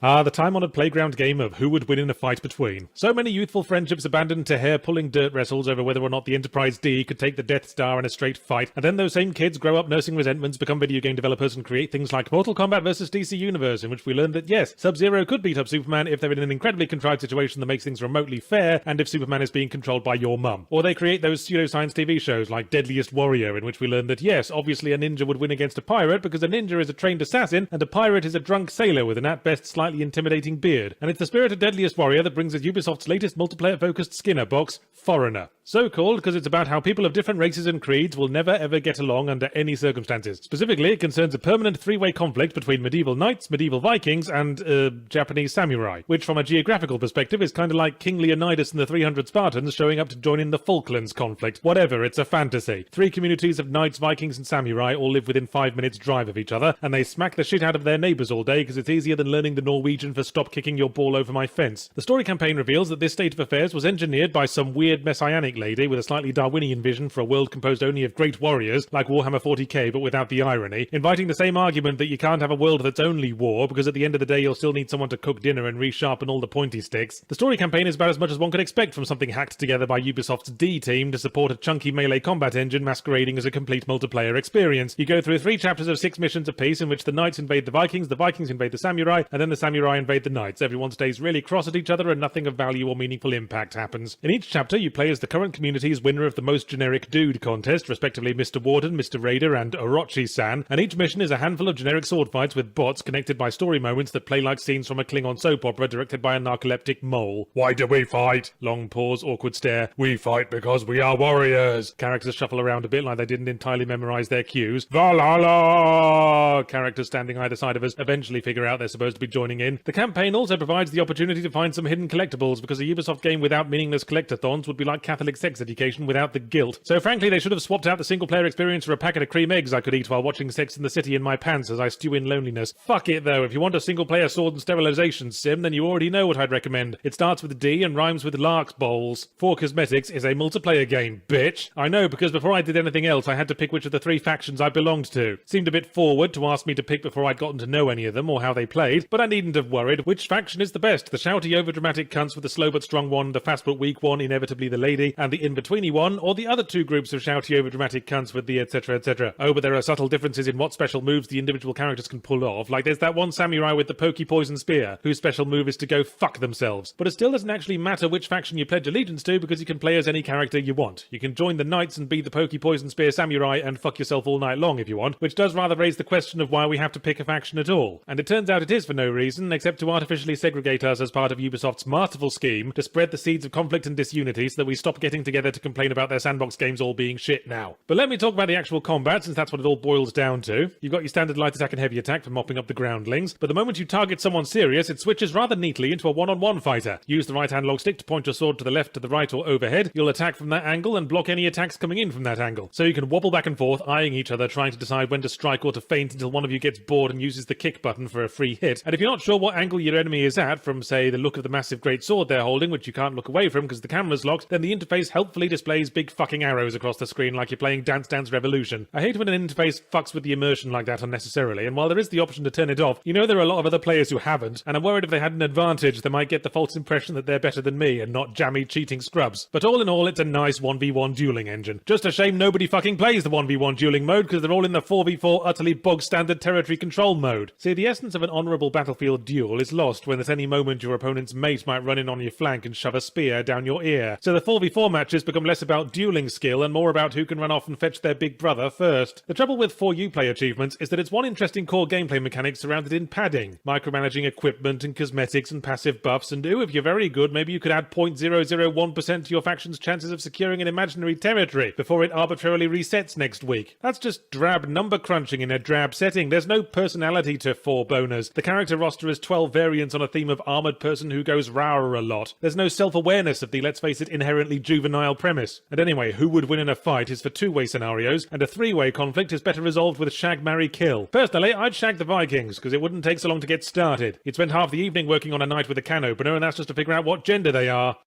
Ah, the time-honored playground game of who would win in a fight between. So many youthful friendships abandoned to hair-pulling dirt wrestles over whether or not the Enterprise D could take the Death Star in a straight fight, and then those same kids grow up nursing resentments, become video game developers, and create things like Mortal Kombat vs. DC Universe, in which we learn that yes, Sub-Zero could beat up Superman if they're in an incredibly contrived situation that makes things remotely fair, and if Superman is being controlled by your mum. Or they create those pseudoscience TV shows like Deadliest Warrior, in which we learn that yes, obviously a ninja would win against a pirate because a ninja is a trained assassin, and a pirate is a drunk sailor with an at best slightly intimidating beard. And it's the spirit of Deadliest Warrior that brings us Ubisoft's latest multiplayer-focused Skinner box, Foreigner. So called because it's about how people of different races and creeds will never ever get along under any circumstances. Specifically, it concerns a permanent three-way conflict between medieval knights, medieval Vikings, and Japanese samurai, which from a geographical perspective is kind of like King Leonidas and the 300 Spartans showing up to join in the Falklands conflict. Whatever, it's a fantasy. Three communities of knights, Vikings, and samurai all live within 5 minutes drive of each other, and they smack the shit out of their neighbours all day because it's easier than learning the Norwegian for stop kicking your ball over my fence. The story campaign reveals that this state of affairs was engineered by some weird messianic lady with a slightly Darwinian vision for a world composed only of great warriors, like Warhammer 40k but without the irony, inviting the same argument that you can't have a world that's only war, because at the end of the day you'll still need someone to cook dinner and resharpen all the pointy sticks. The story campaign is about as much as one could expect from something hacked together by Ubisoft's D team to support a chunky melee combat engine masquerading as a complete multiplayer experience. You go through 3 chapters of 6 missions apiece in which the knights invade the Vikings invade the samurai, and then the samurai invade the knights. Everyone stays really cross at each other and nothing of value or meaningful impact happens. In each chapter you play as the current community's winner of the most generic dude contest, respectively Mr. Warden, Mr. Raider, and Orochi-san, and each mission is a handful of generic sword fights with bots connected by story moments that play like scenes from a Klingon soap opera directed by a narcoleptic mole. Why do we fight? Long pause, awkward stare. We fight because we are warriors. Characters shuffle around a bit like they didn't entirely memorize their cues. Valhalla! Characters standing either side of us eventually figure out they're supposed to be joining in. The campaign also provides the opportunity to find some hidden collectibles, because a Ubisoft game without meaningless collectathons would be like Catholic sex education without the guilt. So frankly, they should have swapped out the single-player experience for a packet of cream eggs I could eat while watching Sex in the City in my pants as I stew in loneliness. Fuck it though, if you want a single-player sword and sterilization sim, then you already know what I'd recommend. It starts with D and rhymes with Lark's Bowls. 4 Cosmetics is a multiplayer game, bitch. I know, because before I did anything else, I had to pick which of the 3 factions I belonged to. Seemed a bit forward to ask me to pick before I'd gotten to know any of them or how they played, but I needn't have worried. Which faction is the best? The shouty, overdramatic cunts with the slow but strong one, the fast but weak one, inevitably the lady, and the in-betweeny one, or the other 2 groups of shouty, overdramatic cunts with the etc etc. Oh, but there are subtle differences in what special moves the individual characters can pull off. Like there's that one samurai with the pokey poison spear, whose special move is to go fuck themselves. But it still doesn't actually matter which faction you pledge allegiance to, because you can play as any character you want. You can join the knights and be the pokey poison spear samurai and fuck yourself all night long if you want, which does rather raise the question of why we have to pick a faction at all. And it turns out it is for no reason, except to artificially segregate us as part of Ubisoft's masterful scheme to spread the seeds of conflict and disunity so that we stop getting together to complain about their sandbox games all being shit now. But let me talk about the actual combat, since that's what it all boils down to. You've got your standard light attack and heavy attack for mopping up the groundlings, but the moment you target someone serious, it switches rather neatly into a one-on-one fighter. Use the right analog stick to point your sword to the left, to the right, or overhead. You'll attack from that angle and block any attacks coming in from that angle. So you can wobble back and forth, eyeing each other, trying to decide when to strike or to feint until one of you gets bored and uses the kick button for a free hit. And if you're not sure what angle your enemy is at, from say the look of the massive great sword they're holding, which you can't look away from because the camera's locked, then the interface helpfully displays big fucking arrows across the screen like you're playing Dance Dance Revolution. I hate when an interface fucks with the immersion like that unnecessarily, and while there is the option to turn it off, you know there are a lot of other players who haven't, and I'm worried if they had an advantage they might get the false impression that they're better than me and not jammy cheating scrubs. But all in all, it's a nice 1v1 dueling engine. Just a shame nobody fucking plays the 1v1 dueling mode, because they're all in the 4v4 utterly bog standard territory control mode. See, the essence of an honourable battlefield duel is lost when at any moment your opponent's mate might run in on your flank and shove a spear down your ear. So the 4v4 matches become less about dueling skill and more about who can run off and fetch their big brother first. The trouble with 4U-play achievements is that it's one interesting core gameplay mechanic surrounded in padding, micromanaging equipment and cosmetics and passive buffs, and if you're very good, maybe you could add 0.001% to your faction's chances of securing an imaginary territory before it arbitrarily resets next week. That's just drab number crunching in a drab setting. There's no personality to 4 boners. The character roster is 12 variants on a theme of armoured person who goes rawr a lot. There's no self-awareness of the, let's face it, inherently juvenile premise. And anyway, who would win in a fight is for 2-way scenarios, and a 3-way conflict is better resolved with shag, marry, kill. Personally, I'd shag the Vikings, because it wouldn't take so long to get started. You'd spend half the evening working on a night with a can opener, and that's just to figure out what gender they are.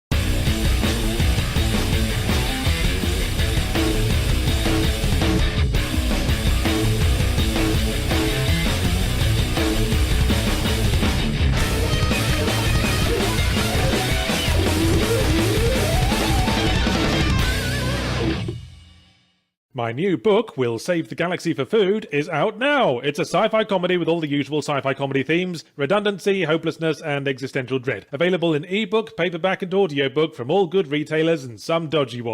My new book, We'll Save the Galaxy for Food, is out now. It's a sci-fi comedy with all the usual sci-fi comedy themes: redundancy, hopelessness, and existential dread. Available in ebook, paperback, and audiobook from all good retailers and some dodgy ones.